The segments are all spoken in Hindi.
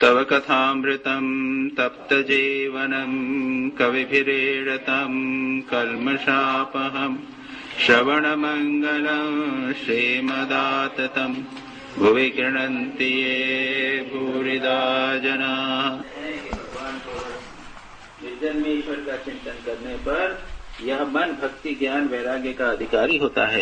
तव कथामृतं तप्तजीवनं कविभिरीडतं कल्मषापहं श्रवणमङ्गलं श्रीमदाततं भुवि गृह्णन्ति ये भूरिदा जनाः। निर्जन में ईश्वर का चिंतन करने पर यह मन भक्ति ज्ञान वैराग्य का अधिकारी होता है।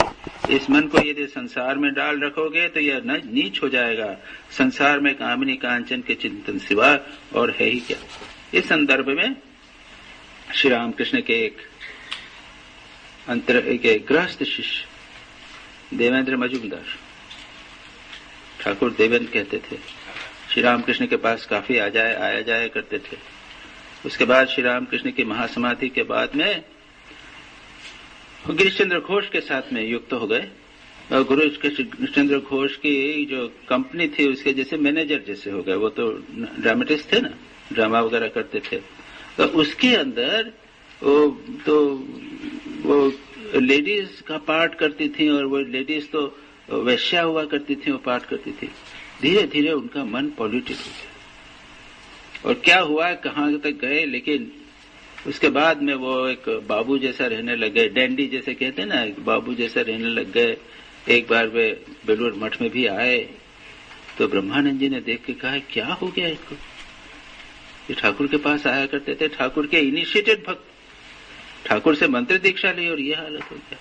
इस मन को यदि संसार में डाल रखोगे तो यह नीच हो जाएगा। संसार में कामिनी कांचन के चिंतन सिवा और है ही क्या। इस संदर्भ में श्री रामकृष्ण के एक गृहस्थ शिष्य देवेंद्र मजूमदार, ठाकुर देवेंद्र कहते थे, श्री रामकृष्ण के पास काफी आया जाया करते थे। उसके बाद श्री रामकृष्ण की महासमाधि के बाद में गिरीश चंद्र घोष के साथ में युक्त हो गए और गिरीश चंद्र घोष की जो कंपनी थी उसके जैसे मैनेजर जैसे हो गए। वो तो ड्रामेटिस्ट थे ना, ड्रामा वगैरह करते थे। तो उसके अंदर वो लेडीज का पार्ट करती थी और वो लेडीज तो वैश्या हुआ करती थी, वो पार्ट करती थी। धीरे धीरे उनका मन पॉल्यूटेड हो गया और क्या हुआ कहाँ तक गए। लेकिन उसके बाद में वो एक बाबू जैसा रहने लग गए, डैंडी जैसे कहते हैं ना, एक बाबू जैसा रहने लग गए। एक बार वे बेलूर मठ में भी आए तो ब्रह्मानंद जी ने देख के कहा क्या हो गया इनको। ये ठाकुर के पास आया करते थे, ठाकुर के इनिशिएटेड भक्त, ठाकुर से मंत्र दीक्षा ली और ये हालत हो गया।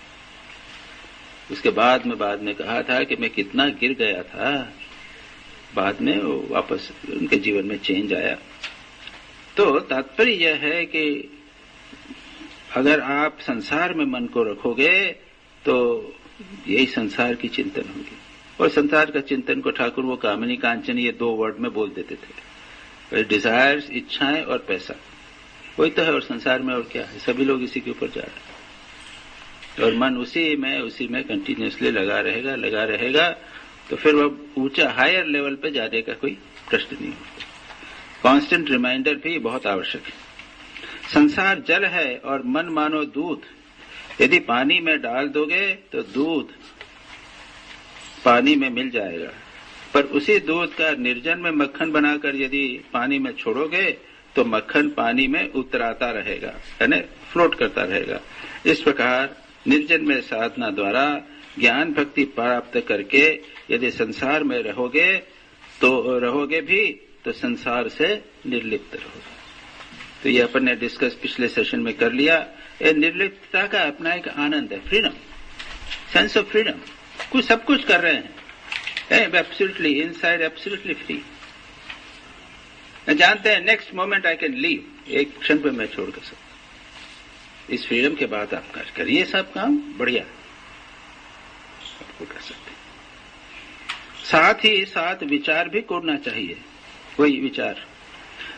उसके बाद में कहा था कि मैं कितना गिर गया था। बाद में वो वापस उनके जीवन में चेंज आया। तो तात्पर्य यह है कि अगर आप संसार में मन को रखोगे तो यही संसार की चिंतन होगी। और संसार का चिंतन को ठाकुर वो कामिनी कांचन ये दो वर्ड में बोल देते थे, डिजायर्स, इच्छाएं और पैसा, वही तो है। और संसार में और क्या है, सभी लोग इसी के ऊपर जा रहे हैं और मन उसी में कंटिन्यूसली लगा रहेगा। तो फिर वह ऊंचा हायर लेवल पे जाने का कोई प्रश्न नहीं होता। कांस्टेंट रिमाइंडर भी बहुत आवश्यक है। संसार जल है और मन मानो दूध। यदि पानी में डाल दोगे तो दूध पानी में मिल जाएगा, पर उसी दूध का निर्जन में मक्खन बनाकर यदि पानी में छोड़ोगे तो मक्खन पानी में उतराता रहेगा, यानी फ्लोट करता रहेगा। इस प्रकार निर्जन में साधना द्वारा ज्ञान भक्ति प्राप्त करके यदि संसार में रहोगे भी तो संसार से निर्लिप्त रहोगे। तो ये अपन ने डिस्कस पिछले सेशन में कर लिया। ये निर्लिप्तता का अपना एक आनंद है, फ्रीडम, सेंस ऑफ फ्रीडम। सब कुछ कर रहे हैं, एब्सोल्युटली इनसाइड, एब्सोल्युटली फ्री। जानते हैं next moment I can leave, एक क्षण पे मैं छोड़ कर सकता। इस फ्रीडम के बाद आप करिए सब काम बढ़िया आपको कर सकते। साथ ही साथ विचार भी करना चाहिए। वही विचार,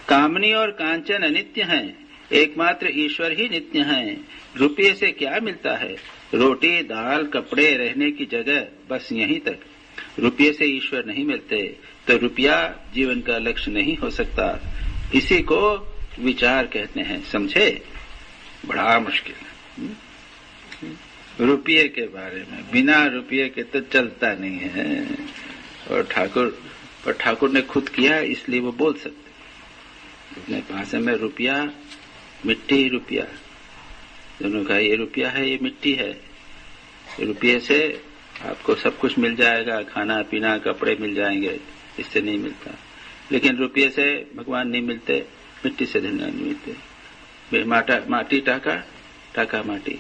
कामनी और कांचन अनित्य हैं, एकमात्र ईश्वर ही नित्य हैं। रुपये से क्या मिलता है? रोटी, दाल, कपड़े, रहने की जगह, बस यहीं तक। रुपये से ईश्वर नहीं मिलते, तो रुपया जीवन का लक्ष्य नहीं हो सकता। इसी को विचार कहते हैं, समझे? बड़ा मुश्किल है रुपये के बारे में, बिना रुपये के तो चलता नहीं है। और ठाकुर ने खुद किया, इसलिए वो बोल सकते। अपने भाषा में रुपया, मिट्टी, रुपया दोनों का, ये रुपया है, ये मिट्टी है। रुपये से आपको सब कुछ मिल जाएगा, खाना पीना कपड़े मिल जाएंगे, इससे नहीं मिलता। लेकिन रुपये से भगवान नहीं मिलते, मिट्टी से धन नहीं मिलते। माटी टाका माटी,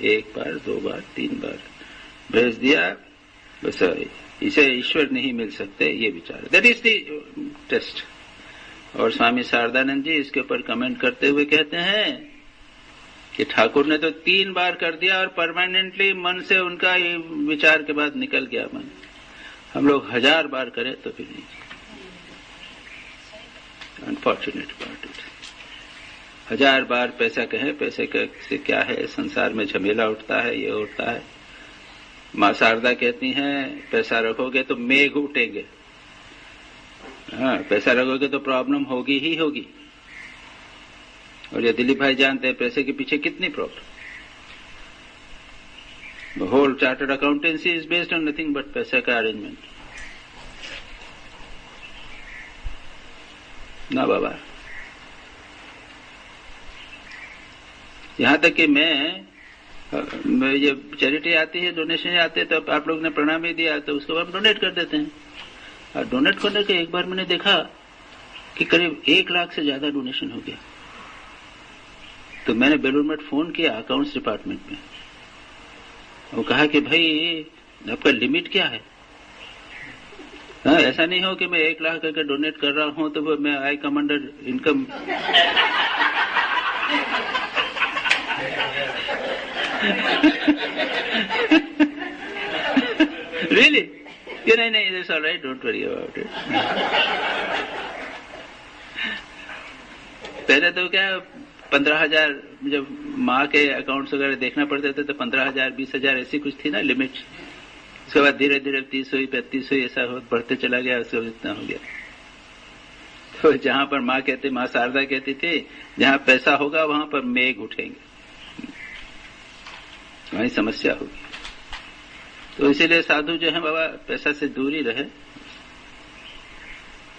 एक बार, दो बार, तीन बार भेज दिया, बस इसे ईश्वर नहीं मिल सकते, ये विचार। That is the test. और स्वामी शारदानंद जी इसके ऊपर कमेंट करते हुए कहते हैं कि ठाकुर ने तो 3 बार कर दिया और परमानेंटली मन से उनका विचार के बाद निकल गया मन। हम लोग 1000 बार करें तो भी नहीं। Unfortunate part it. 1000 बार पैसा कहे, पैसे से क्या है, संसार में झमेला उठता है, ये उठता है। माँ शारदा कहती हैं पैसा रखोगे तो मेघ उठेंगे। हाँ, पैसा रखोगे तो प्रॉब्लम होगी ही होगी। और ये दिलीप भाई जानते हैं पैसे के पीछे कितनी problem. The whole chartered accountancy is based on nothing but पैसा का अरेंजमेंट। ना बाबा। यहाँ तक कि मैं ये चैरिटी आती है, डोनेशन आते हैं, तो आप लोग ने प्रणाम ही दिया तो उसको हम डोनेट कर देते हैं। और डोनेट करने के एक बार मैंने देखा कि करीब 1 लाख से ज्यादा डोनेशन हो गया। तो मैंने बेलूर मठ फोन किया अकाउंट्स डिपार्टमेंट में, वो कहा कि भाई आपका लिमिट क्या है? हाँ, ऐसा नहीं हो कि मैं 1 लाख करके डोनेट कर रहा हूं तो वो मैं आई कम अंडर इनकम। रियली? नहीं, it's alright, don't worry about it. पहले तो क्या 15,000, जब माँ के अकाउंट्स वगैरह देखना पड़ते थे तो 15,000 20,000 ऐसी कुछ थी ना लिमिट। उसके बाद धीरे धीरे 30 हुई, 35 हुई, ऐसा बढ़ते चला गया, उसके बाद इतना हो गया। तो जहां पर माँ कहती, माँ शारदा कहती थी, जहां पैसा होगा वहां पर मेघ उठेंगे, वही समस्या होगी। तो इसीलिए साधु जो है बाबा पैसा से दूर ही रहे।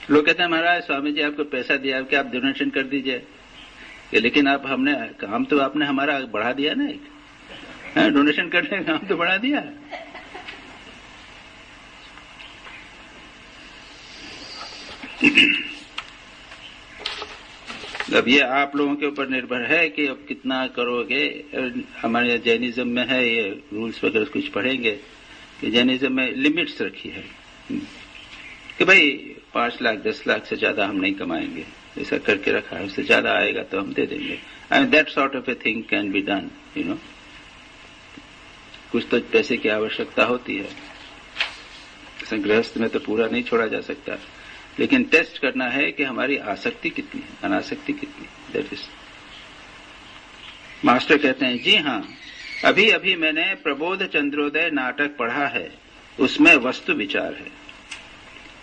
लोग कहते हैं महाराज स्वामी जी आपको पैसा दिया कि आप डोनेशन कर दीजिए, लेकिन आप हमने काम तो आपने हमारा बढ़ा दिया ना, एक डोनेशन करने का काम तो बढ़ा दिया। अब ये आप लोगों के ऊपर निर्भर है कि अब कितना करोगे। हमारे जैनिज्म में है ये रूल्स वगैरह कुछ पढ़ेंगे कि जैनिज्म में लिमिट्स रखी है कि भाई 5 लाख 10 लाख से ज्यादा हम नहीं कमाएंगे, ऐसा करके रखा है। उससे ज्यादा आएगा तो हम दे देंगे। And that sort of a thing can be done, you know. कुछ तो पैसे की आवश्यकता होती है, गृहस्थ में तो पूरा नहीं छोड़ा जा सकता, लेकिन टेस्ट करना है कि हमारी आसक्ति कितनी है, अनासक्ति कितनी। That is. मास्टर कहते हैं जी हाँ, अभी अभी मैंने प्रबोध चंद्रोदय नाटक पढ़ा है, उसमें वस्तु विचार है।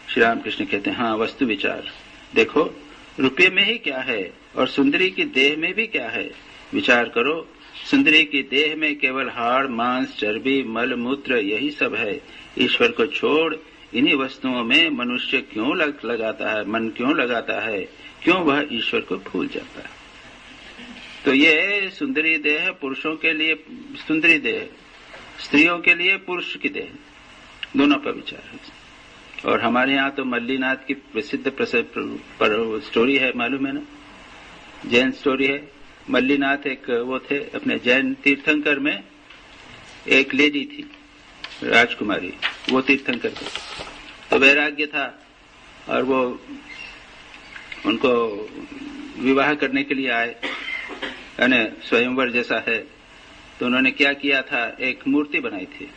श्री रामकृष्ण कहते हैं हाँ, वस्तु विचार देखो, रुपये में ही क्या है और सुंदरी की देह में भी क्या है, विचार करो। सुंदरी की देह में केवल हाड़ मांस चर्बी मल मूत्र यही सब है। ईश्वर को छोड़ इन्हीं वस्तुओं में मनुष्य क्यों लगाता है, मन क्यों लगाता है, क्यों वह ईश्वर को भूल जाता है। तो ये सुंदरी देह पुरुषों के लिए सुंदरी देह, स्त्रियों के लिए पुरुष की देह, दोनों पर विचार है। और हमारे यहाँ तो मल्लीनाथ की प्रसिद्ध स्टोरी है, मालूम है ना, जैन स्टोरी है। मल्लीनाथ एक वो थे, अपने जैन तीर्थंकर में एक लेडी थी राजकुमारी, वो तीर्थंकर थे, तो वैराग्य था और वो उनको विवाह करने के लिए आए, यानी स्वयंवर जैसा है। तो उन्होंने क्या किया था, एक मूर्ति बनाई थी,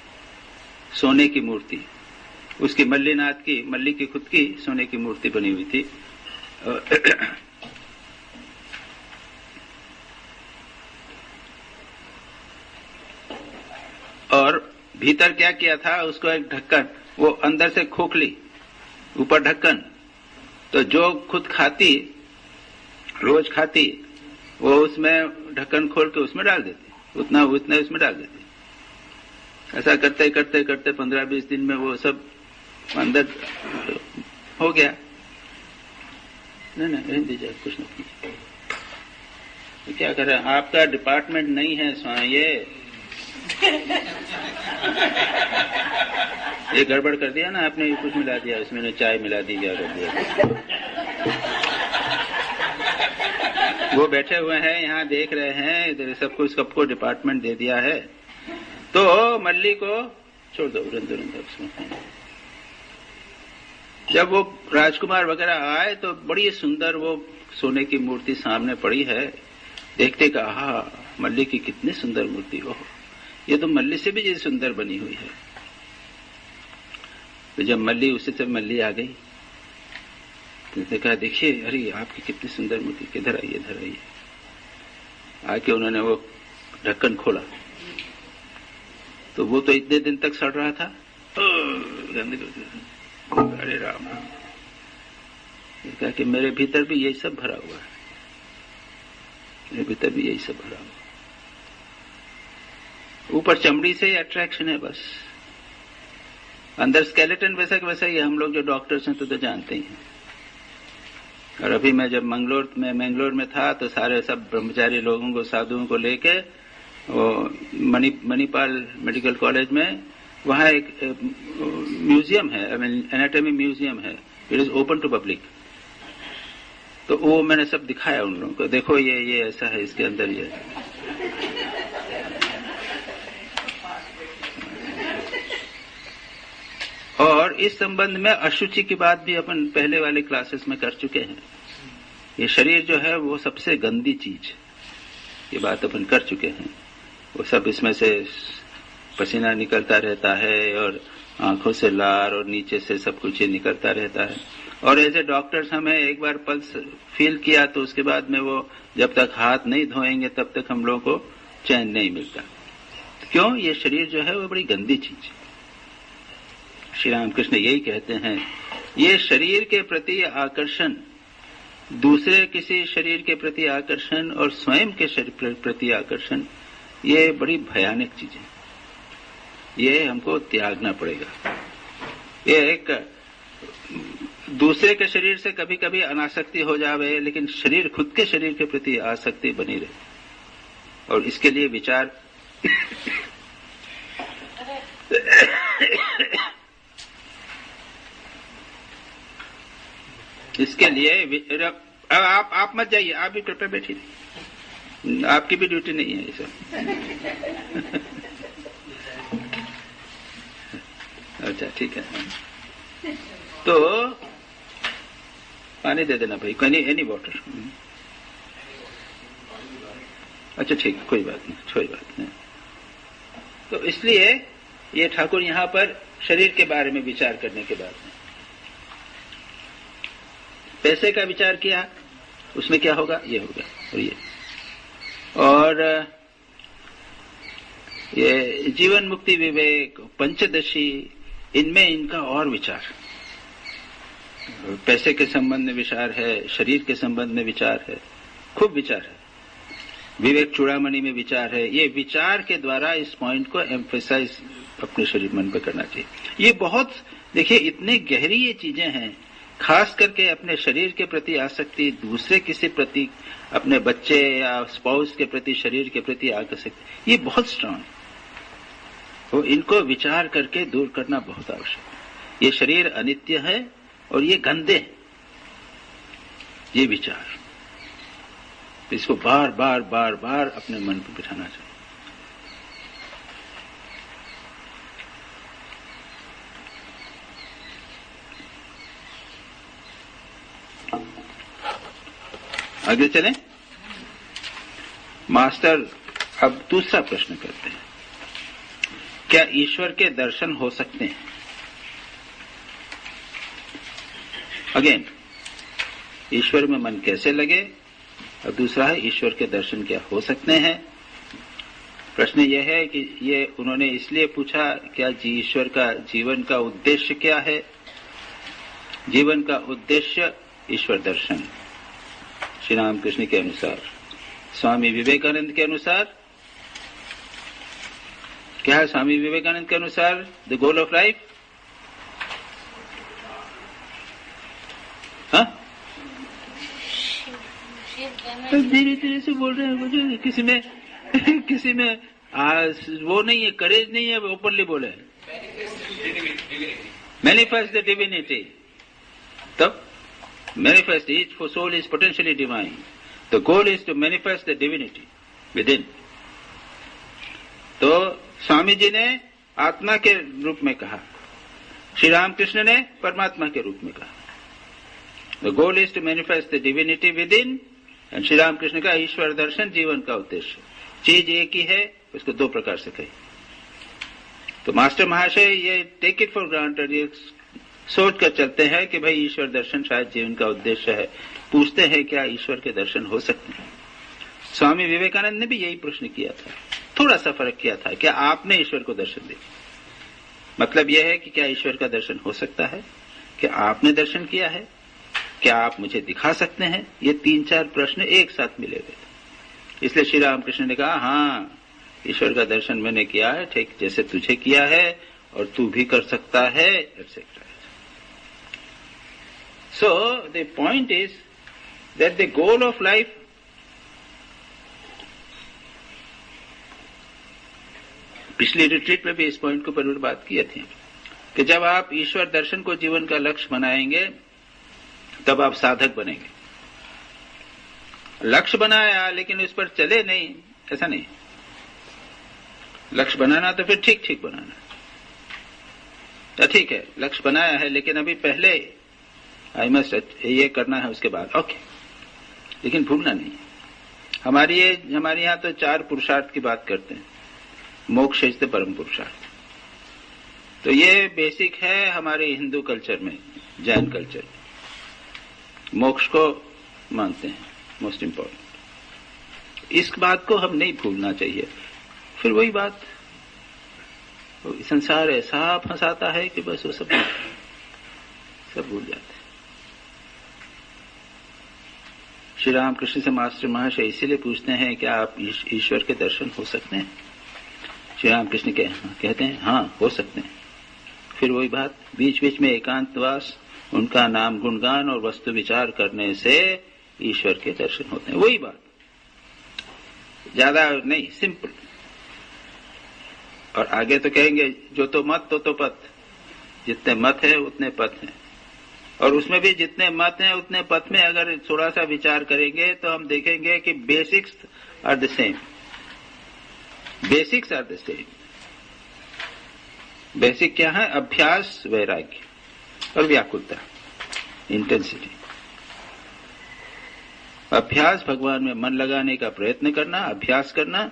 सोने की मूर्ति, उसकी मल्लीनाथ की, मल्ली की खुद की सोने की मूर्ति बनी हुई थी। और भीतर क्या किया था, उसको एक ढक्कन, वो अंदर से खोखली, ऊपर ढक्कन, तो जो खुद खाती, रोज खाती, वो उसमें ढक्कन खोल के उसमें डाल देती, उतना उसमें डाल देती। ऐसा करते करते करते 15-20 दिन में वो सब अंदर हो गया। नहीं रहने दीजिए, कुछ नहीं कीजिए, तो क्या करें, आपका डिपार्टमेंट नहीं है स्वामी, ये गड़बड़ कर दिया ना आपने, कुछ मिला दिया उसमें, चाय मिला दी, क्या कर दिया। वो बैठे हुए हैं यहाँ, देख रहे हैं, इधर सबको डिपार्टमेंट दे दिया है, तो मल्ली को छोड़ दो, रंदो उसमें। जब वो राजकुमार वगैरह आए तो बड़ी सुंदर वो सोने की मूर्ति सामने पड़ी है, देखते कहा मल्ली की कितनी सुंदर मूर्ति हो, ये तो मल्ली से भी ज्यादा सुंदर बनी हुई है। तो जब मल्ली उसी से मल्ली आ गई तो कहा देखिए, अरे आपकी कितनी सुंदर मूर्ति, किधर आइए, इधर आइए। आके उन्होंने वो ढक्कन खोला तो वो तो इतने दिन तक सड़ रहा था, अरे राम, कहा कि मेरे भीतर भी यही सब भरा हुआ है, मेरे भीतर भी यही सब भरा हुआ, ऊपर चमड़ी से ही अट्रैक्शन है बस, अंदर स्केलेटन वैसा ही है। हम लोग जो डॉक्टर्स हैं तो जानते ही हैं, और अभी मैं जब मैंगलोर में था तो सारे सब ब्रह्मचारी लोगों को, साधुओं को लेके वो मणिपाल मेडिकल कॉलेज में वहाँ एक म्यूजियम है, एनाटॉमी म्यूजियम है, it is open to public. तो वो मैंने सब दिखाया उन लोगों को, देखो ये ऐसा है, इसके अंदर ये। और इस संबंध में अशुचि की बात भी अपन पहले वाले क्लासेस में कर चुके हैं। ये शरीर जो है वो सबसे गंदी चीज, ये बात अपन कर चुके हैं। वो सब इसमें से पसीना निकलता रहता है और आंखों से लार और नीचे से सब कुछ ये निकलता रहता है। और एज ए डॉक्टर्स हमें एक बार पल्स फील किया तो उसके बाद में वो जब तक हाथ नहीं धोएंगे तब तक हम लोगों को चैन नहीं मिलता। क्यों? ये शरीर जो है वो बड़ी गंदी चीज है। श्री रामकृष्ण यही कहते हैं, ये शरीर के प्रति आकर्षण, दूसरे किसी शरीर के प्रति आकर्षण और स्वयं के शरीर प्रति आकर्षण, ये बड़ी भयानक चीज है। ये हमको त्यागना पड़ेगा। ये एक दूसरे के शरीर से कभी कभी अनासक्ति हो जावे, लेकिन शरीर, खुद के शरीर के प्रति आसक्ति बनी रहे। और इसके लिए विचार इसके लिए अब आप मत जाइए, आप भी कृपया बैठिए, आपकी भी ड्यूटी नहीं है ये सब। अच्छा ठीक है, तो पानी दे देना भाई, एनी वाटर। अच्छा ठीक, कोई बात नहीं। तो इसलिए ये ठाकुर यहाँ पर शरीर के बारे में विचार करने के बाद में पैसे का विचार किया, उसमें क्या होगा, ये होगा और ये। और ये जीवन मुक्ति विवेक, पंचदशी, इनमें इनका और विचार, पैसे के संबंध में विचार है, शरीर के संबंध में विचार है, खूब विचार है। विवेक चूड़ामणि में विचार है। ये विचार के द्वारा इस पॉइंट को एम्फेसाइज अपने शरीर मन पर करना चाहिए। ये बहुत, देखिए इतने गहरी ये चीजें हैं, खास करके अपने शरीर के प्रति आसक्ति, दूसरे किसी प्रति, अपने बच्चे या स्पाउस के प्रति, शरीर के प्रति आसक्ति, ये बहुत स्ट्रांग है। तो इनको विचार करके दूर करना बहुत आवश्यक है। ये शरीर अनित्य है और ये गंदे हैं, ये विचार, इसको बार बार बार बार अपने मन पर बिठाना चाहिए। आगे चलें। मास्टर अब दूसरा प्रश्न करते हैं, क्या ईश्वर के दर्शन हो सकते हैं? अगेन, ईश्वर में मन कैसे लगे, और दूसरा है ईश्वर के दर्शन क्या हो सकते हैं। प्रश्न यह है कि ये उन्होंने इसलिए पूछा, क्या ईश्वर का जीवन का उद्देश्य क्या है? जीवन का उद्देश्य ईश्वर दर्शन। श्री रामकृष्ण के अनुसार, स्वामी विवेकानंद के अनुसार क्या है? स्वामी विवेकानंद के अनुसार द गोल ऑफ लाइफ, धीरे धीरे से बोल रहे हैं मुझे, किसी में वो नहीं है, करेज नहीं है, ओपनली बोले मैनिफेस्ट द डिविनिटी। तब manifest, each soul is potentially divine. The goal is to manifest the divinity within. तो स्वामी जी ने आत्मा के रूप में कहा, श्री रामकृष्ण ने परमात्मा के रूप में कहा। The goal is to manifest the divinity within, and Shri Ramakrishna का ईश्वर दर्शन जीवन का उद्देश्य। चीज एक ही है, उसको दो प्रकार से कही। तो मास्टर महाशय ये टेक इट फॉर ग्रांटेड, ये सोच कर चलते हैं कि भाई ईश्वर दर्शन शायद जीवन का उद्देश्य है। पूछते हैं क्या ईश्वर के दर्शन हो सकते हैं? स्वामी विवेकानंद ने भी यही प्रश्न किया था, थोड़ा सा फर्क किया था, क्या आपने ईश्वर को दर्शन दिया? मतलब यह है कि क्या ईश्वर का दर्शन हो सकता है, क्या आपने दर्शन किया है, क्या आप मुझे दिखा सकते हैं? ये 3-4 प्रश्न एक साथ मिले हुए थे। इसलिए श्री रामकृष्ण ने कहा, हाँ ईश्वर का दर्शन मैंने किया है, ठीक जैसे तुझे किया है और तू भी कर सकता है, etcetera. So the point is that the goal of life पिछली रिट्रीट में भी इस पॉइंट के ऊपर बात किए थे कि जब आप ईश्वर दर्शन को जीवन का लक्ष्य बनाएंगे तब आप साधक बनेंगे। लक्ष्य बनाया लेकिन उस पर चले नहीं, ऐसा नहीं। लक्ष्य बनाना तो फिर ठीक ठीक बनाना, तो ठीक है लक्ष्य बनाया है लेकिन अभी पहले आई मस्ट ये करना है, उसके बाद ओके, लेकिन भूलना नहीं। हमारे यहाँ तो 4 पुरुषार्थ की बात करते हैं, मोक्ष इज द परम पुरुषार्थ। तो ये बेसिक है हमारे हिंदू कल्चर में, जैन कल्चर में मोक्ष को मानते हैं मोस्ट इंपॉर्टेंट। इस बात को हम नहीं भूलना चाहिए। फिर वही बात, संसार ऐसा फंसाता है कि बस वो सब भूल जाते हैं। श्री रामकृष्ण से मास्टर महाशय इसीलिए पूछते हैं कि आप ईश्वर के दर्शन हो सकते हैं? श्री रामकृष्ण कहते हैं हाँ हो सकते हैं। फिर वही बात, बीच बीच में एकांतवास, उनका नाम गुणगान और वस्तु विचार करने से ईश्वर के दर्शन होते हैं। वही बात, ज्यादा नहीं, सिंपल। और आगे तो कहेंगे जो तो मत तो पथ, जितने मत है उतने पथ हैं। और उसमें भी जितने मत हैं उतने पथ में अगर थोड़ा सा विचार करेंगे तो हम देखेंगे कि basics are the same. Basics are the same. Basic क्या है? अभ्यास, वैराग्य और व्याकुलता, इंटेंसिटी। अभ्यास भगवान में मन लगाने का प्रयत्न करना, अभ्यास करना,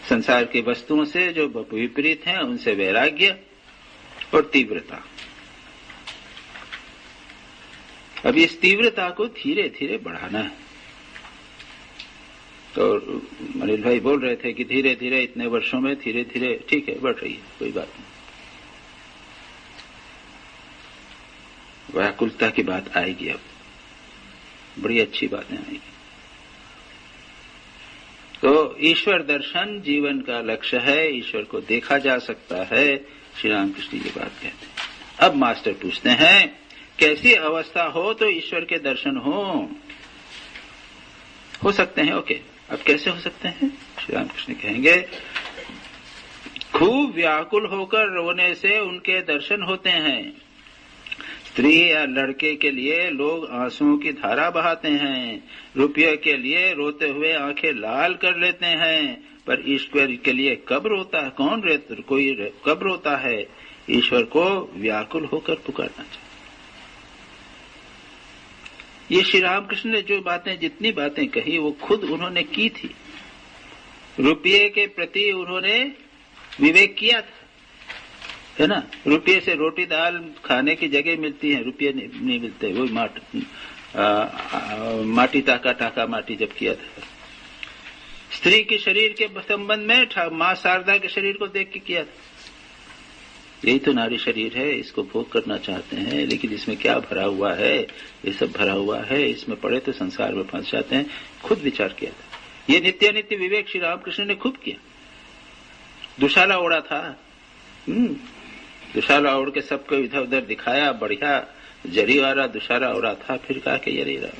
संसार की वस्तुओं से जो विपरीत हैं उनसे वैराग्य और तीव्रता। अब इस तीव्रता को धीरे धीरे बढ़ाना है। तो अनिल भाई बोल रहे थे कि धीरे धीरे इतने वर्षों में धीरे धीरे ठीक है बढ़ रही है, कोई बात नहीं। व्याकुलता की बात आएगी, अब बड़ी अच्छी बातें आएगी। तो ईश्वर दर्शन जीवन का लक्ष्य है, ईश्वर को देखा जा सकता है, श्री रामकृष्ण ये बात कहते हैं। अब मास्टर पूछते हैं कैसी अवस्था हो तो ईश्वर के दर्शन हो सकते हैं। ओके, अब कैसे हो सकते हैं? श्री रामकृष्ण कहेंगे खूब व्याकुल होकर रोने से उनके दर्शन होते हैं। स्त्री या लड़के के लिए लोग आंसुओं की धारा बहाते हैं, रुपये के लिए रोते हुए आंखें लाल कर लेते हैं, पर ईश्वर के लिए कब रोता है? कोई कब रोता है? ईश्वर को व्याकुल होकर पुकारना चाहिए। ये श्री रामकृष्ण ने जो बातें, जितनी बातें कही वो खुद उन्होंने की थी। रुपये के प्रति उन्होंने विवेक किया था, है ना। रुपये से रोटी दाल खाने की जगह मिलती है, रुपये नहीं मिलते। वो माटी टाका माटी जब किया था। स्त्री के शरीर के संबंध में मां शारदा के शरीर को देख के किया था। यही तो नारी शरीर है, इसको भोग करना चाहते हैं, लेकिन इसमें क्या भरा हुआ है? ये सब भरा हुआ है, इसमें पड़े तो संसार में फंस जाते हैं। खुद विचार किया था। ये नित्य नित्य विवेक श्री रामकृष्ण ने खूब किया। दुशाला ओढ़ा था, दुशाला ओढ़ के सबको इधर उधर दिखाया, बढ़िया जरी वाला दुशाला ओढ़ा था। फिर कहा कि ये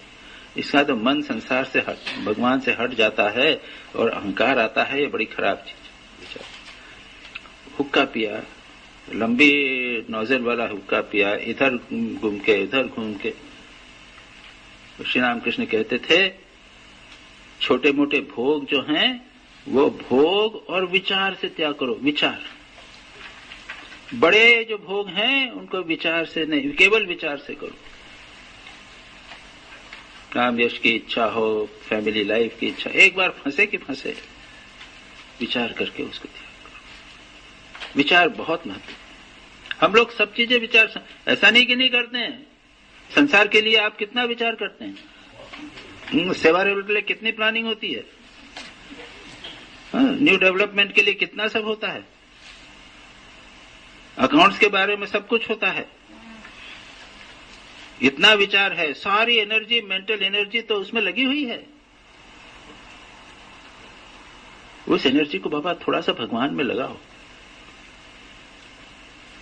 इसका तो मन संसार से भगवान से हट जाता है और अहंकार आता है, ये बड़ी खराब चीज। हुक्का पिया, लंबी नोजल वाला हुक्का पिया, इधर घूम के इधर घूम के। श्री रामकृष्ण कहते थे छोटे मोटे भोग जो हैं वो भोग और विचार से त्याग करो। विचार, बड़े जो भोग हैं उनको विचार से नहीं, केवल विचार से करो। काम यश की इच्छा हो, फैमिली लाइफ की इच्छा, एक बार फंसे कि फंसे, विचार करके उसको त्याग करो। विचार बहुत महत्व। हम लोग सब चीजें विचार, ऐसा नहीं कि नहीं करते हैं। संसार के लिए आप कितना विचार करते हैं? सेवा के लिए कितनी प्लानिंग होती है? न्यू डेवलपमेंट के लिए कितना सब होता है? अकाउंट्स के बारे में सब कुछ होता है। इतना विचार है, सारी एनर्जी, मेंटल एनर्जी तो उसमें लगी हुई है। उस एनर्जी को बाबा थोड़ा सा भगवान में लगाओ,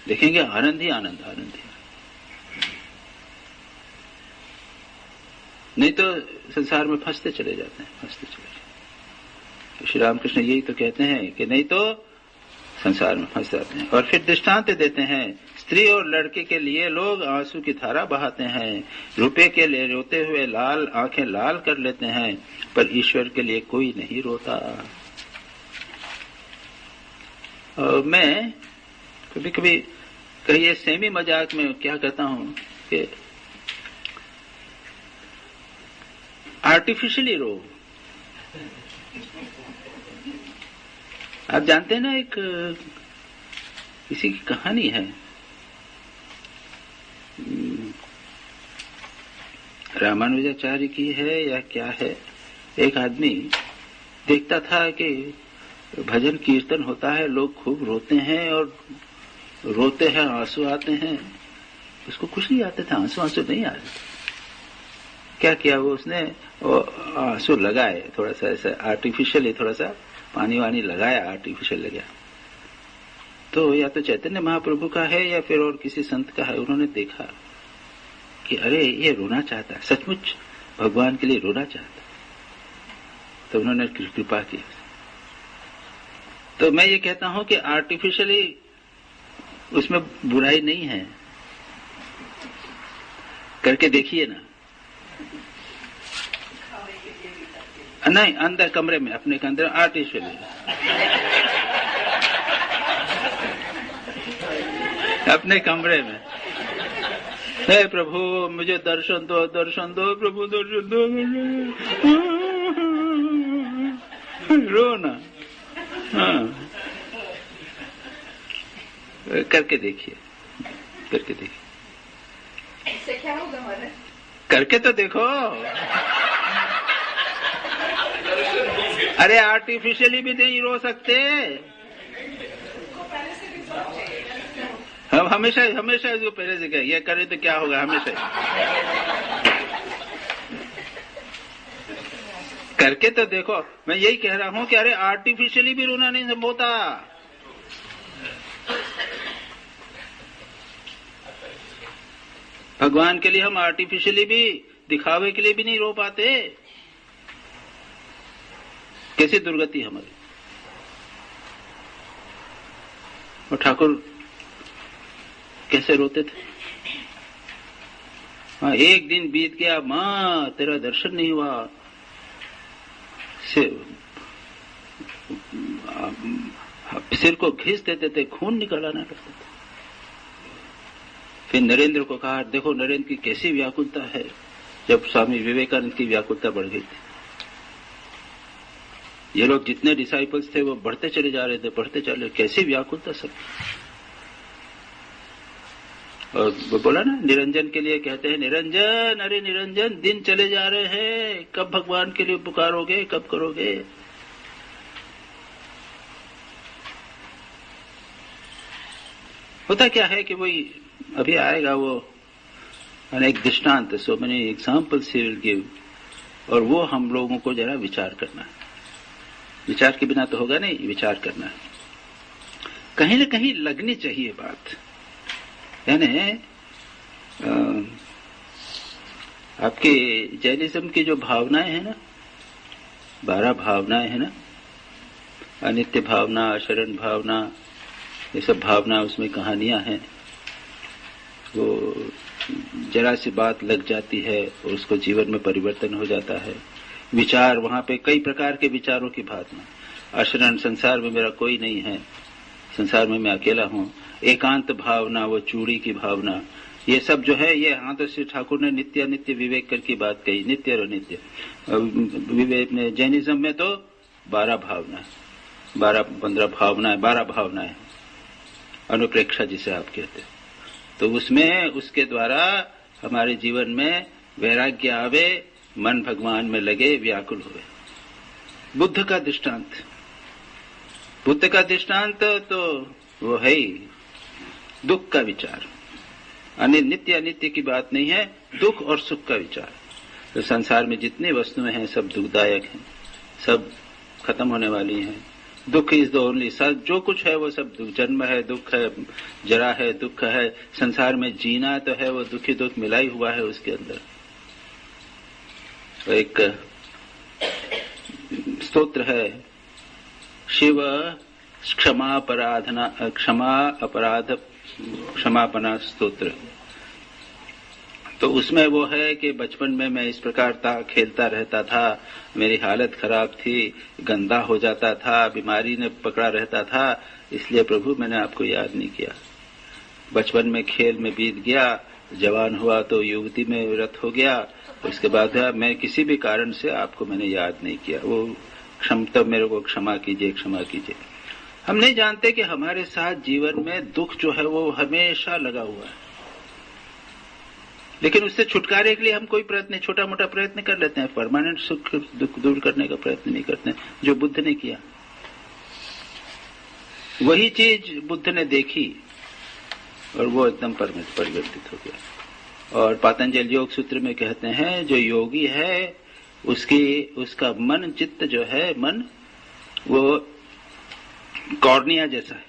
देखेंगे आनंद ही आनंद, आनंद ही। नहीं तो संसार में फंसते चले जाते हैं, फंसते चले जाते हैं। तो श्री रामकृष्ण यही तो कहते हैं कि नहीं तो संसार में फंस जाते हैं। और फिर दृष्टांत देते हैं, स्त्री और लड़के के लिए लोग आंसू की धारा बहाते हैं, रुपए के लिए रोते हुए लाल आंखें लाल कर लेते हैं, पर ईश्वर के लिए कोई नहीं रोता। और मैं कभी कभी कहिए सेमी मजाक में क्या कहता हूं कि आर्टिफिशियली रो। आप जानते हैं ना, एक किसी की कहानी है, रामानुजाचार्य की है या क्या है। एक आदमी देखता था कि भजन कीर्तन होता है, लोग खूब रोते हैं और रोते हैं, आंसू आते हैं। उसको कुछ नहीं आते थे, आंसू नहीं आते थे। क्या किया वो, उसने आंसू लगाए, थोड़ा सा ऐसा आर्टिफिशियली, थोड़ा सा पानी वानी लगाया, आर्टिफिशियल लगा। तो या तो चैतन्य महाप्रभु का है या फिर और किसी संत का है। उन्होंने देखा कि अरे ये रोना चाहता है, सचमुच भगवान के लिए रोना चाहता है। तो उन्होंने कृपा की। तो मैं ये कहता हूं कि आर्टिफिशियली उसमें बुराई नहीं है, करके देखिए ना। नहीं, अंदर कमरे में, अपने के अंदर आर्टिफिशियली, अपने कमरे में, हे प्रभु मुझे दर्शन दो, दर्शन दो प्रभु, दर्शन दो, रो ना। हाँ, करके देखिए, करके देखिए। इससे क्या होगा हमारा? करके तो देखो। अरे आर्टिफिशियली भी नहीं रो सकते हम। हमेशा इसको पहले से क्या ये करें तो क्या होगा, हमेशा करके तो देखो। मैं यही कह रहा हूं कि अरे आर्टिफिशियली भी रोना नहीं संभवता। भगवान के लिए हम आर्टिफिशियली भी, दिखावे के लिए भी नहीं रो पाते। कैसी दुर्गति हमारी। और ठाकुर कैसे रोते थे। हाँ, एक दिन बीत गया, मां तेरा दर्शन नहीं हुआ, सिर को घिस देते थे, खून निकल आना लगता था। फिर नरेंद्र को कहा, देखो नरेंद्र की कैसी व्याकुलता है। जब स्वामी विवेकानंद की व्याकुलता बढ़ गई थी, ये लोग जितने डिसाइपल्स थे वो बढ़ते चले जा रहे थे, बढ़ते चले, कैसी व्याकुलता सब। और वो बोला ना, निरंजन के लिए कहते हैं, निरंजन, अरे निरंजन दिन चले जा रहे हैं, कब भगवान के लिए पुकारोगे, कब करोगे। होता क्या है कि वही अभी आएगा वो अनेक दृष्टांत, so many examples he will give, और वो हम लोगों को जरा विचार करना है। विचार के बिना तो होगा नहीं, विचार करना है। कहीं न कहीं लगनी चाहिए बात। यानी आपके जैनिज्म की जो भावनाएं हैं ना, 12 भावनाएं हैं ना, अनित्य भावना, शरण भावना, ये सब भावना, उसमें कहानियां हैं। वो जरा सी बात लग जाती है और उसको जीवन में परिवर्तन हो जाता है। विचार, वहां पे कई प्रकार के विचारों की भावना। अशरण, संसार में मेरा कोई नहीं है, संसार में मैं अकेला हूं। एकांत भावना, वो चूड़ी की भावना, ये सब जो है, ये हाँ तो श्री ठाकुर ने नित्य अनित्य विवेक करके बात कही, नित्य और अनित्य विवेक ने। जैनिज्म में तो 12 भावना, 12-15 भावनाएं, 12 भावनाएं, अनुप्रेक्षा जिसे आप कहते हैं। तो उसमें, उसके द्वारा हमारे जीवन में वैराग्य आवे, मन भगवान में लगे, व्याकुल हुए। बुद्ध का दृष्टांत, बुद्ध का दृष्टांत तो वो है ही दुख का विचार। नित्य अनित्य की बात नहीं है, दुख और सुख का विचार। तो संसार में जितनी वस्तुएं हैं सब दुखदायक हैं, सब खत्म होने वाली हैं। दुख इज द ओनली, सब जो कुछ है वो सब दुख। जन्म है दुख है, जरा है दुख है, संसार में जीना तो है वो दुख ही दुख मिला ही हुआ है उसके अंदर। एक स्तोत्र है, शिव क्षमापना स्तोत्र। तो उसमें वो है कि बचपन में मैं इस प्रकार था, खेलता रहता था, मेरी हालत खराब थी, गंदा हो जाता था, बीमारी ने पकड़ा रहता था, इसलिए प्रभु मैंने आपको याद नहीं किया। बचपन में खेल में बीत गया, जवान हुआ तो युवती में व्रत हो गया, उसके बाद मैं किसी भी कारण से आपको मैंने याद नहीं किया। वो क्षमता मेरे को क्षमा कीजिए, क्षमा कीजिए। हम नहीं जानते कि हमारे साथ जीवन में दुख जो है वो हमेशा लगा हुआ है, लेकिन उससे छुटकारे के लिए हम कोई प्रयत्न, छोटा मोटा प्रयत्न कर लेते हैं, परमानेंट सुख दुख दूर करने का प्रयत्न नहीं करते, जो बुद्ध ने किया। वही चीज बुद्ध ने देखी और वो एकदम परिवर्तित हो गया। और पातंजलि योग सूत्र में कहते हैं, जो योगी है उसका मन, चित्त जो है, मन वो कॉर्निया जैसा है,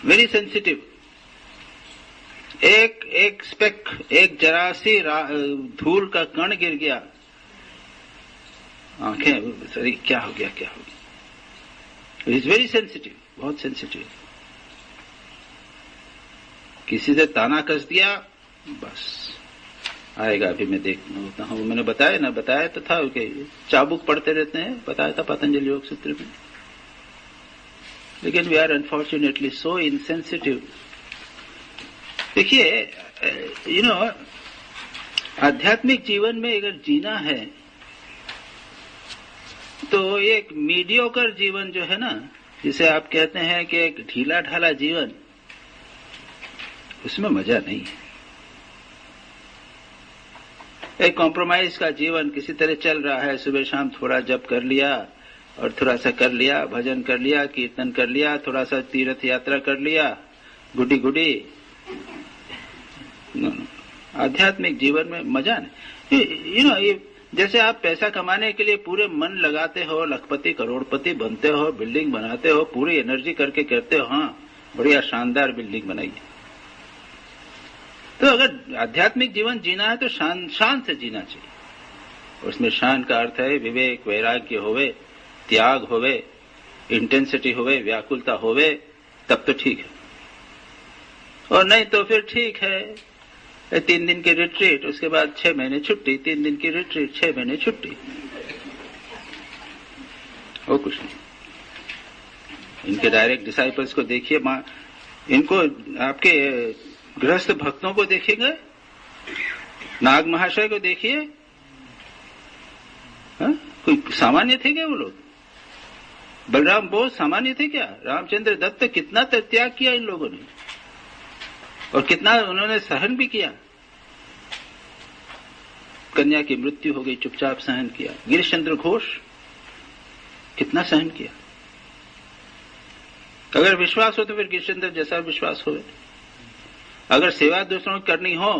वेरी सेंसिटिव। एक स्पेक, एक जरा सी धूल का कण गिर गया, आंखें सॉरी क्या हो गया, क्या हो गया। इट इज वेरी सेंसिटिव, बहुत सेंसिटिव। किसी से ताना कस दिया, बस आएगा, अभी मैं देखता हूं। मैंने बताया तो था कि चाबुक पढ़ते रहते हैं, बताया था पतंजलि योग सूत्र में। लेकिन we are unfortunately so insensitive. देखिए, आध्यात्मिक जीवन में अगर जीना है तो एक मीडियोकर जीवन जो है ना, जिसे आप कहते हैं कि एक ढीला ढाला जीवन, उसमें मजा नहीं है। एक कॉम्प्रोमाइज का जीवन किसी तरह चल रहा है, सुबह शाम थोड़ा जप कर लिया और थोड़ा सा कर लिया, भजन कर लिया, कीर्तन कर लिया, थोड़ा सा तीर्थ यात्रा कर लिया, गुडी गुडी। आध्यात्मिक जीवन में मजा नहीं। ये जैसे आप पैसा कमाने के लिए पूरे मन लगाते हो, लखपति करोड़पति बनते हो, बिल्डिंग बनाते हो, पूरी एनर्जी करके करते हो, हाँ बढ़िया शानदार बिल्डिंग बनाइए। तो अगर आध्यात्मिक जीवन जीना है तो शान से जीना चाहिए। उसमें शान का अर्थ है विवेक, वैराग्य होवे, त्याग होवे, इंटेंसिटी होवे, व्याकुलता होवे, तब तो ठीक है। और नहीं तो फिर ठीक है, 3 दिन की रिट्रीट, उसके बाद 6 महीने छुट्टी, 3 दिन की रिट्रीट, 6 महीने छुट्टी, वो कुछ नहीं। इनके डायरेक्ट डिसाइपल्स को देखिए, इनको आपके गृहस्थ भक्तों को देखेंगे, नाग महाशय को देखिए, कोई सामान्य थे क्या वो लोग? बलराम बोस सामान्य थे क्या? रामचंद्र दत्त, कितना त्याग किया इन लोगों ने और कितना उन्होंने सहन भी किया। कन्या की मृत्यु हो गई, चुपचाप सहन किया। गिरीश चंद्र घोष कितना सहन किया। अगर विश्वास हो तो फिर गिरीश चंद्र जैसा विश्वास हो। अगर सेवा दूसरों की करनी हो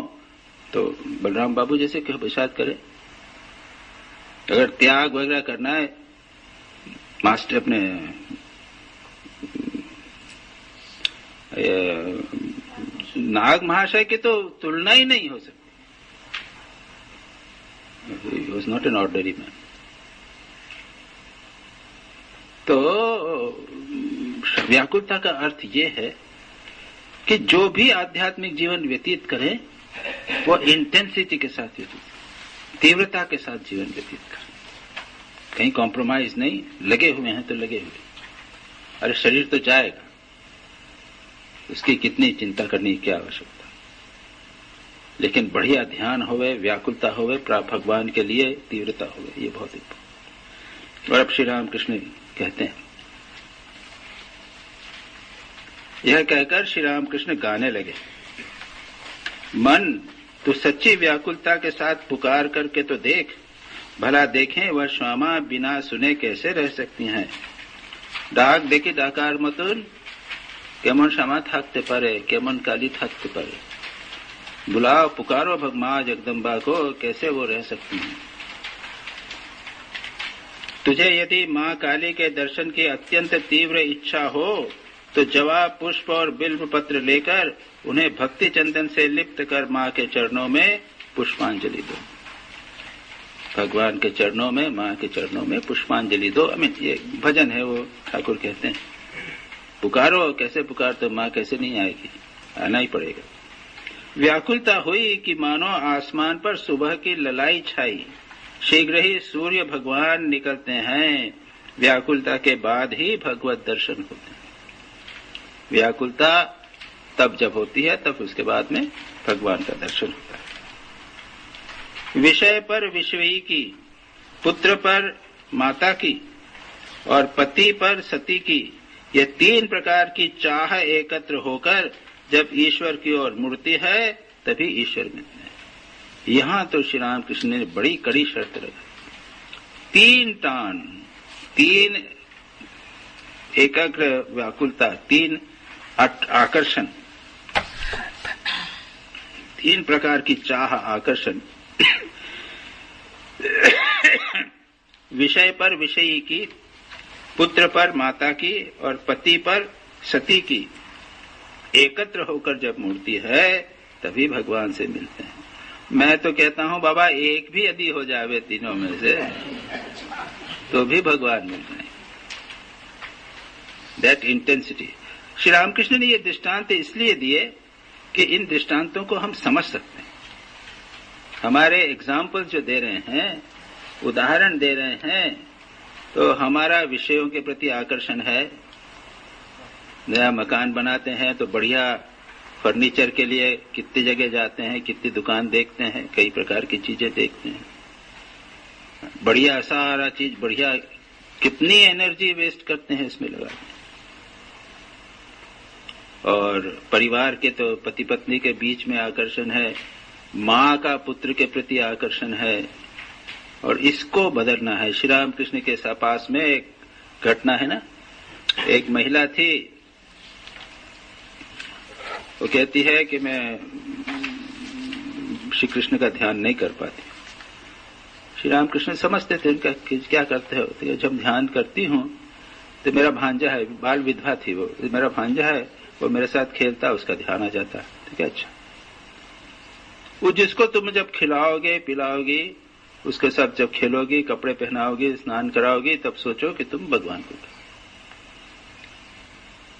तो बलराम बाबू जैसे विश्वास करे। अगर त्याग वगैरह करना है, मास्टर अपने नाग महाशय की तो तुलना ही नहीं हो सकती। He was not an ordinary man. तो व्याकुलता का अर्थ ये है कि जो भी आध्यात्मिक जीवन व्यतीत करे वो इंटेंसिटी के साथ व्यतीत, तीव्रता के साथ जीवन व्यतीत करे, कहीं कॉम्प्रोमाइज नहीं। लगे हुए हैं तो लगे हुए, अरे शरीर तो जाएगा, उसकी कितनी चिंता करने की क्या आवश्यकता। लेकिन बढ़िया ध्यान होवे, व्याकुलता होवे, भगवान के लिए तीव्रता होवे, ये बहुत इंपॉर्टेंट। और अब श्री रामकृष्ण कहते हैं, यह कहकर श्री रामकृष्ण गाने लगे, मन तू सच्ची व्याकुलता के साथ पुकार करके तो देख, भला देखें वह श्यामा बिना सुने कैसे रह सकती हैं। डाक देखी डाकार मतुल, केमन श्यामा থাকতে পারে, केमन काली থাকতে पारे। बुलाओ पुकारो भगमा जगदम्बा को, कैसे वो रह सकती हैं। तुझे यदि माँ काली के दर्शन की अत्यंत तीव्र इच्छा हो तो जवाब पुष्प और बिल्व पत्र लेकर उन्हें भक्ति चंदन से लिप्त कर माँ के चरणों में पुष्पांजलि दो। भगवान के चरणों में, माँ के चरणों में पुष्पांजलि दो। ये भजन है, वो ठाकुर कहते हैं पुकारो, कैसे पुकार तो माँ कैसे नहीं आएगी, आना ही पड़ेगा। व्याकुलता हुई कि मानो आसमान पर सुबह की ललाई छाई, शीघ्र ही सूर्य भगवान निकलते हैं, व्याकुलता के बाद ही भगवत दर्शन होते हैं। व्याकुलता तब जब होती है, तब उसके बाद में भगवान का दर्शन होता है। विषय पर विषयी की, पुत्र पर माता की और पति पर सती की, ये तीन प्रकार की चाह एकत्र होकर जब ईश्वर की ओर मुड़ती है तभी ईश्वर मिलते हैं। यहां तो श्री रामकृष्ण ने बड़ी कड़ी शर्त रखी। तीन टान, तीन एकाग्र व्याकुलता, तीन आकर्षण, तीन प्रकार की चाह आकर्षण। विषय पर विषयी की, पुत्र पर माता की और पति पर सती की एकत्र होकर जब मूर्ति है तभी भगवान से मिलते हैं। मैं तो कहता हूं बाबा, एक भी यदि हो जावे तीनों में से तो भी भगवान मिल रहे हैं। That intensity. श्री रामकृष्ण ने ये दृष्टांत इसलिए दिए कि इन दृष्टांतों को हम समझ सकते हैं। हमारे एग्जाम्पल जो दे रहे हैं, उदाहरण दे रहे हैं, तो हमारा विषयों के प्रति आकर्षण है। नया मकान बनाते हैं तो बढ़िया फर्नीचर के लिए कितनी जगह जाते हैं, कितनी दुकान देखते हैं, कई प्रकार की चीजें देखते हैं, बढ़िया सारा चीज बढ़िया, कितनी एनर्जी वेस्ट करते हैं इसमें लगाते हैं। और परिवार के तो पति पत्नी के बीच में आकर्षण है, माँ का पुत्र के प्रति आकर्षण है, और इसको बदलना है। श्री रामकृष्ण के पास में एक घटना है ना, एक महिला थी, वो कहती है कि मैं श्री कृष्ण का ध्यान नहीं कर पाती। श्री रामकृष्ण समझते थे उनका क्या करते हो, तो जब ध्यान करती हूँ तो मेरा भांजा है, बाल विधवा थी वो, मेरा भांजा है, वो मेरे साथ खेलता, उसका ध्यान आ जाता। ठीक है, अच्छा, वो जिसको तुम जब खिलाओगे पिलाओगी, उसके साथ जब खेलोगी, कपड़े पहनाओगी, स्नान कराओगी, तब सोचो कि तुम भगवान को।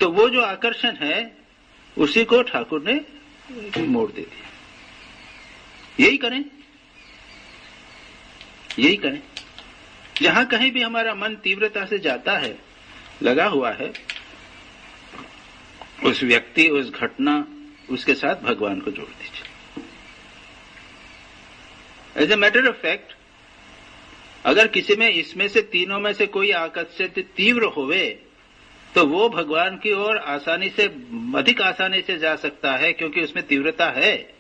तो वो जो आकर्षण है उसी को ठाकुर ने मोड़ दे दिया। यही करें, यही करें। जहां कहीं भी हमारा मन तीव्रता से जाता है, लगा हुआ है, उस व्यक्ति, उस घटना, उसके साथ भगवान को जोड़ दीजिए। As a matter of fact, अगर किसी में इसमें से तीनों में से कोई आकर्षित तीव्र होवे तो वो भगवान की ओर आसानी से, अधिक आसानी से जा सकता है, क्योंकि उसमें तीव्रता है,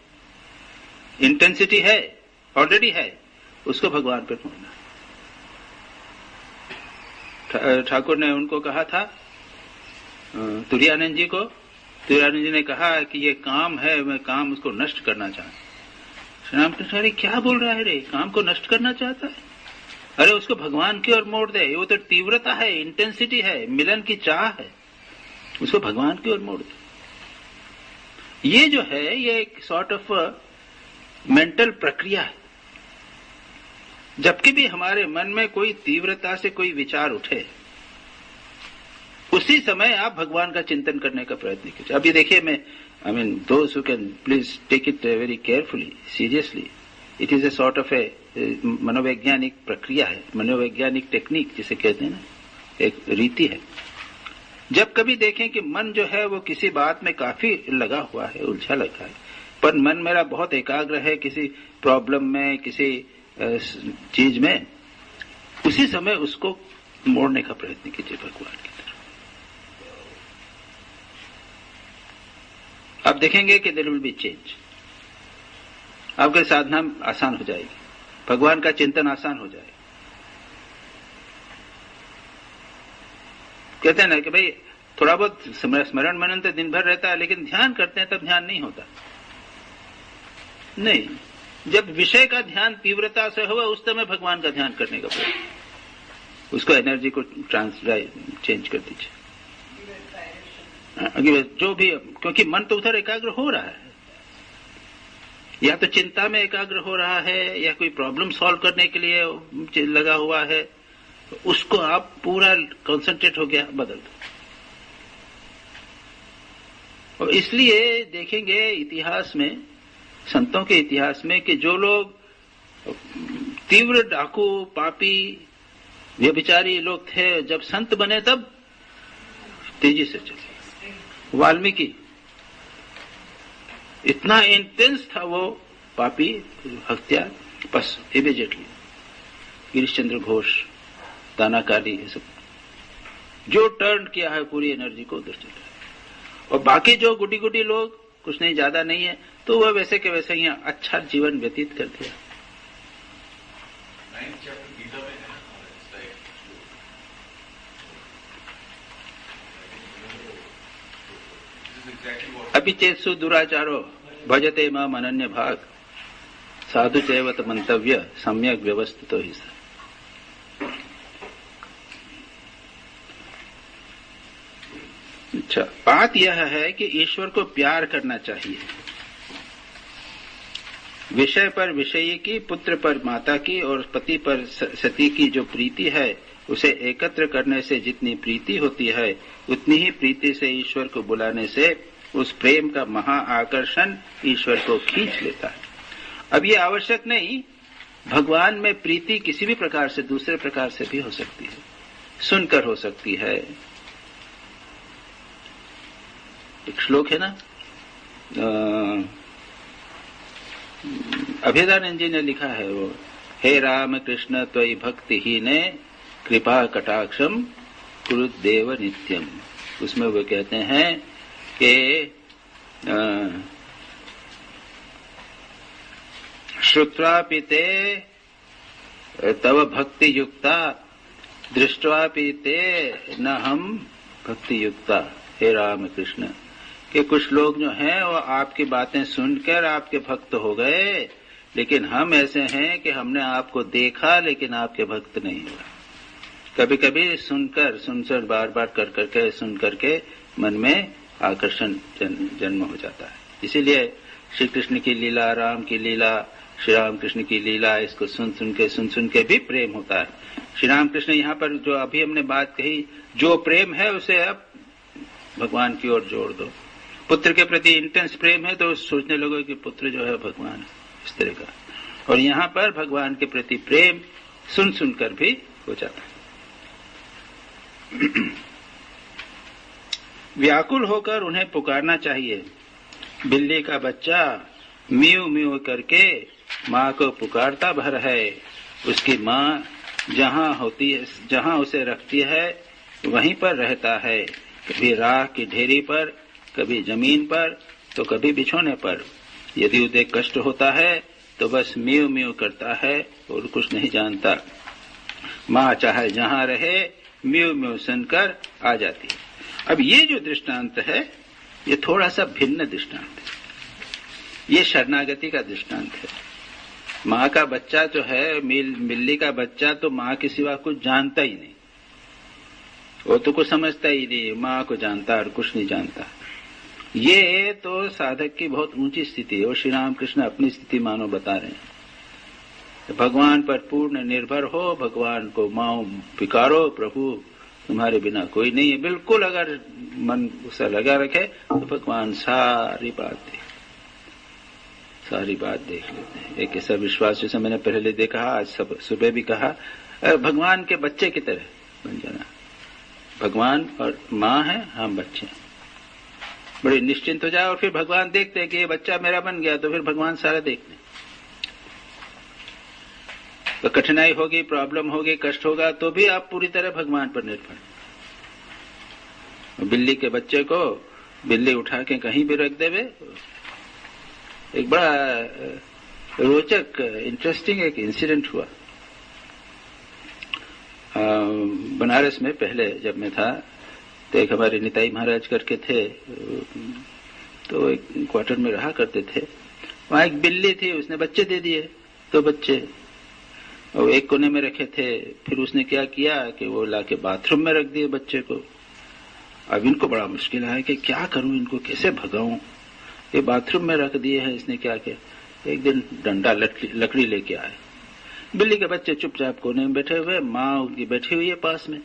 इंटेंसिटी है, ऑलरेडी है, उसको भगवान पर मोड़ना। ठाकुर ने उनको कहा था, तुरानंद जी को, तुरानंद जी ने कहा कि ये काम है, मैं काम उसको नष्ट करना चाहता। श्री रामकृष्ण, अरे क्या बोल रहा है रे, काम को नष्ट करना चाहता है? अरे उसको भगवान की ओर मोड़ दे, वो तो तीव्रता है, इंटेंसिटी है, मिलन की चाह है, उसको भगवान की ओर मोड़ दे। ये जो है, ये एक सॉर्ट ऑफ मेंटल प्रक्रिया है। जबकि भी हमारे मन में कोई तीव्रता से कोई विचार उठे, उसी समय आप भगवान का चिंतन करने का प्रयत्न कीजिए। अभी देखिए, मैं those who can please take it very carefully, seriously. It is a sort of a मनोवैज्ञानिक प्रक्रिया है, मनोवैज्ञानिक टेक्निक जिसे कहते हैं ना, एक रीति है। जब कभी देखें कि मन जो है वो किसी बात में काफी लगा हुआ है, उलझा लगा है, पर मन मेरा बहुत एकाग्र है किसी प्रॉब्लम में, किसी चीज में, उसी समय उसको मोड़ने का प्रयत्न कीजिए भगवान की तरफ। आप देखेंगे कि देयर विल बी चेंज। आपकी साधना आसान हो जाएगी, भगवान का चिंतन आसान हो जाएगा। कहते हैं ना कि भाई थोड़ा बहुत स्मरण मनन तो दिन भर रहता है, लेकिन ध्यान करते हैं तब ध्यान नहीं होता। नहीं, जब विषय का ध्यान तीव्रता से हुआ, उस समय भगवान का ध्यान करने का प्रयत्न, उसको एनर्जी को चेंज कर दीजिए। जो भी, क्योंकि मन तो उधर एकाग्र हो रहा है, या तो चिंता में एकाग्र हो रहा है या कोई प्रॉब्लम सॉल्व करने के लिए लगा हुआ है, उसको आप पूरा कंसंट्रेट हो गया, बदल दो। और इसलिए देखेंगे इतिहास में, संतों के इतिहास में, कि जो लोग तीव्र डाकू, पापी, व्यभिचारी लोग थे, जब संत बने तब तेजी से चले। वाल्मीकि इतना इंटेंस था वो पापी, हत्या, बस इमीडिएटली। गिरीश चंद्र घोष, दानाकाली, ये सब जो टर्न किया है पूरी एनर्जी को उधर चले। और बाकी जो गुडी गुडी लोग, कुछ नहीं, ज्यादा नहीं है, तो वह वैसे के वैसे ही अच्छा जीवन व्यतीत कर दिया। अभी चेत्सु दुराचारो भजते माम अनन्य भाग साधु चैवत मंतव्य सम्यक व्यवस्थितो ही। अच्छा, बात यह है कि ईश्वर को प्यार करना चाहिए। विषय पर विषयी की, पुत्र पर माता की और पति पर सती की जो प्रीति है, उसे एकत्र करने से जितनी प्रीति होती है, उतनी ही प्रीति से ईश्वर को बुलाने से उस प्रेम का महा आकर्षण ईश्वर को खींच लेता है। अब ये आवश्यक नहीं, भगवान में प्रीति किसी भी प्रकार से, दूसरे प्रकार से भी हो सकती है, सुनकर हो सकती है। एक श्लोक है ना, अभेदानंद जी ने लिखा है वो, हे राम कृष्ण त्वयि भक्तिहीने कृपा कटाक्षम कुरुदेव नित्यम। उसमें वो कहते हैं कि श्रुत्वापि ते तव भक्ति युक्ता दृष्ट्वापि ते न हम भक्ति युक्ता। हे राम कृष्ण, कि कुछ लोग जो हैं वो आपकी बातें सुनकर आपके भक्त हो गए, लेकिन हम ऐसे हैं कि हमने आपको देखा लेकिन आपके भक्त नहीं हुआ। कभी कभी सुनकर बार बार कर करके सुन करके मन में आकर्षण जन्म हो जाता है। इसीलिए श्री कृष्ण की लीला, राम की लीला, श्री राम कृष्ण की लीला, इसको सुन के भी प्रेम होता है। श्री राम कृष्ण यहाँ पर जो अभी हमने बात कही, जो प्रेम है उसे अब भगवान की ओर जोड़ दो। पुत्र के प्रति इंटेंस प्रेम है तो सोचने लगो कि पुत्र जो है भगवान है, इस तरह का। और यहाँ पर भगवान के प्रति प्रेम सुनकर भी हो जाता है। व्याकुल होकर उन्हें पुकारना चाहिए। बिल्ली का बच्चा म्यू म्यू करके माँ को पुकारता भर है। उसकी माँ जहाँ उसे रखती है वहीं पर रहता है, कभी राह की ढेरी पर, कभी जमीन पर, तो कभी बिछोने पर। यदि उसे कष्ट होता है तो बस म्यू म्यू करता है और कुछ नहीं जानता। माँ चाहे जहाँ रहे म्यू म्यू सुनकर आ जाती है। अब ये जो दृष्टांत है ये थोड़ा सा भिन्न दृष्टांत है। ये शरणागति का दृष्टांत है। माँ का बच्चा जो है, बिल्ली का बच्चा, तो माँ के सिवा कुछ जानता ही नहीं, वो तो कुछ समझता ही नहीं, माँ को जानता और कुछ नहीं जानता। ये तो साधक की बहुत ऊंची स्थिति है और श्री राम कृष्ण अपनी स्थिति मानो बता रहे हैं। भगवान पर पूर्ण निर्भर हो, भगवान को माओ पुकारो, प्रभु तुम्हारे बिना कोई नहीं है, बिल्कुल अगर मन उसे लगा रखे तो भगवान सारी बात देख लेते हैं। एक ऐसा विश्वास जैसे मैंने पहले देखा, आज सुबह भी कहा, भगवान के बच्चे की तरह बन जाना। भगवान और माँ है, हम बच्चे हैं, बड़े निश्चिंत हो जाए। और फिर भगवान देखते हैं कि ये बच्चा मेरा बन गया, तो फिर भगवान सारा देखते हैं। तो कठिनाई होगी, प्रॉब्लम होगी, कष्ट होगा, तो भी आप पूरी तरह भगवान पर निर्भर। बिल्ली के बच्चे को बिल्ली उठा के कहीं भी रख देवे। एक बड़ा रोचक, इंटरेस्टिंग एक इंसिडेंट हुआ बनारस में। पहले जब मैं था तो एक हमारे निताई महाराज करके थे, तो एक क्वार्टर में रहा करते थे। वहां एक बिल्ली थी, उसने बच्चे दे दिए, तो बच्चे और एक कोने में रखे थे। फिर उसने क्या किया कि वो लाके बाथरूम में रख दिए बच्चे को। अब इनको बड़ा मुश्किल है कि क्या करूं, इनको कैसे भगाऊं। ये बाथरूम में रख दिए हैं, इसने क्या किया, एक दिन डंडा लकड़ी लेके आए। बिल्ली के बच्चे चुपचाप कोने में बैठे हुए, माँ उनकी बैठी हुई है पास में।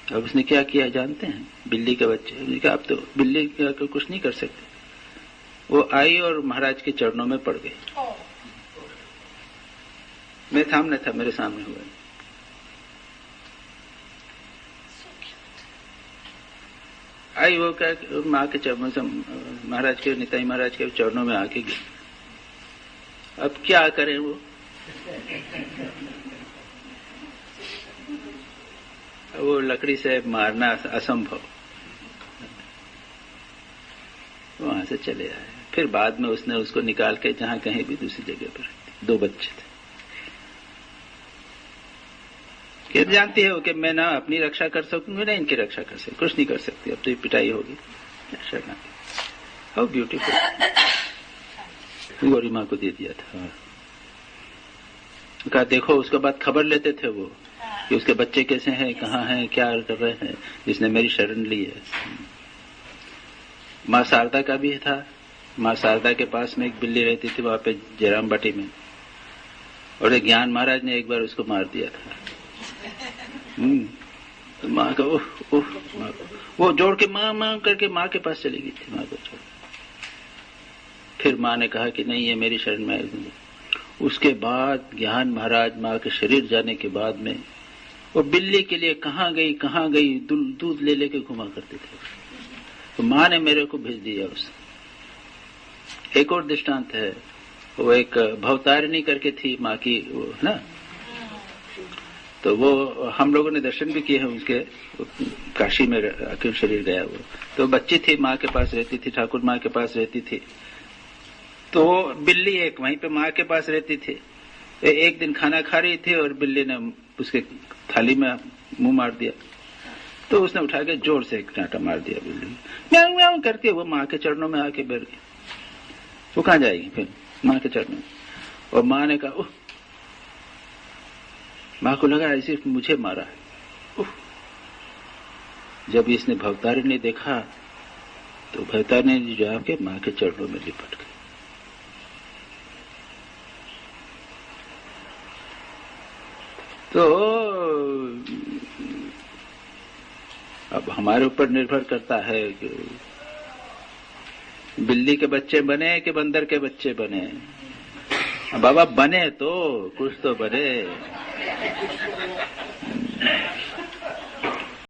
अब उसने क्या किया जानते हैं? बिल्ली के बच्चे, उसने कहा आप तो बिल्ली का कुछ नहीं कर सकते। वो आई और महाराज के चरणों में पड़ गई। मैं सामने था, मेरे सामने हुआ। आई वो क्या माँ के चरणों से, महाराज के, निताई महाराज के चरणों में आके गिरी। अब क्या करें वो लकड़ी से मारना असंभव। वहां से चले आए। फिर बाद में उसने उसको निकाल के जहां कहीं भी दूसरी जगह पर, 2 बच्चे थे। कि जानती है वो कि मैं ना अपनी रक्षा कर सकूंगी ना इनकी रक्षा कर सकती, कुछ नहीं कर सकती। अब तो ये पिटाई होगी। How beautiful. गौरी माँ को दे दिया था। कहा देखो, उसके बाद खबर लेते थे वो कि उसके बच्चे कैसे हैं, कहाँ हैं, क्या कर रहे हैं, जिसने मेरी शरण ली है। माँ शारदा का भी था। माँ शारदा के पास में एक बिल्ली रहती थी वहां पे जयराम बाटी में, और एक ज्ञान महाराज ने एक बार उसको मार दिया था। तो माँ का वो जोड़ के माँ करके माँ के पास चली गई थी, माँ को छोड़। फिर माँ ने कहा कि नहीं, ये मेरी शरण में है। उसके बाद ज्ञान महाराज माँ के शरीर जाने के बाद में वो बिल्ली के लिए कहाँ गई दूध ले लेके घुमा करते थे। तो माँ ने मेरे को भेज दिया उसे। एक और दृष्टांत है, वो एक भवतारिणी करके थी माँ की, वो ना, तो वो हम लोगों ने दर्शन भी किए हैं उसके, काशी में अखिल शरीर गया वो। तो बच्ची थी, माँ के पास रहती थी, ठाकुर माँ के पास रहती थी। तो बिल्ली एक वहीं पे माँ के पास रहती थी। एक दिन खाना खा रही थी और बिल्ली ने उसके थाली में मुंह मार दिया। तो उसने उठा के जोर से एक कांटा मार दिया बिल्ली, म्याऊं म्याऊं करके। वो माँ के चरणों में आके बैठ गई। वो कहाँ जाएगी फिर? माँ के चरणों में। और माँ ने कहा, माँ को लगा ऐसे मुझे मारा है। जब इसने भवतारिणी ने देखा तो भवतारिणी ने जो आके माँ के चरणों में लिपट गई। तो अब हमारे ऊपर निर्भर करता है कि बिल्ली के बच्चे बने कि बंदर के बच्चे बने। बाबा बने तो कुछ तो बने।